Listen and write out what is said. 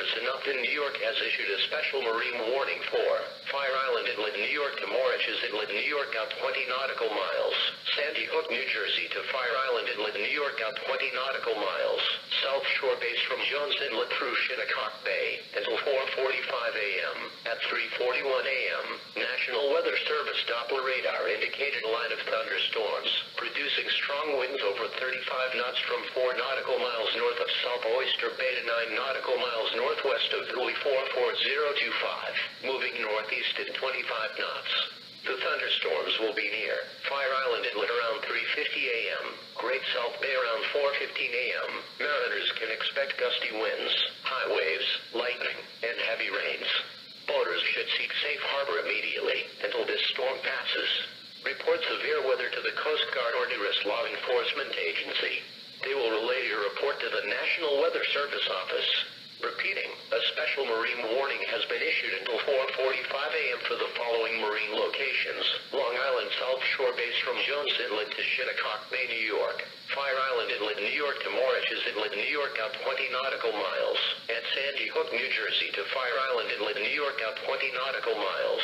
Service in Upton, New York has issued a special marine warning for Fire Island Inlet, New York to Moriches Inlet, New York out 20 nautical miles. Sandy Hook, New Jersey to Fire Island Inlet, New York out 20 nautical miles. South Shore base from Jones Inlet through Shinnecock Bay until 4:45 a.m. At 3:41 a.m., National Weather Service Doppler radar indicated a line of thunderstorms, producing strong winds over 35 knots from 4 nautical miles north of South Oyster Bay to 9 nautical miles northwest of Philly 44025, moving northeast at 25 knots. The thunderstorms will be near Fire Island Inlet around 3:50 a.m., Great South Bay around 4:15 a.m. Mariners can expect gusty winds, high waves, lightning, and heavy rains. Boaters should seek safe harbor immediately until this storm passes. Report severe weather to the Coast Guard or nearest law enforcement agency. They will relay your report to the National Weather Service office. Repeating, a special marine warning has been issued until 4:45 a.m. for the following marine locations: Long Island South Shore base from Jones Inlet to Shinnecock Bay, New York; Fire Island Inlet, New York to Moriches Inlet, New York out 20 nautical miles; and Sandy Hook, New Jersey to Fire Island Inlet, New York out 20 nautical miles.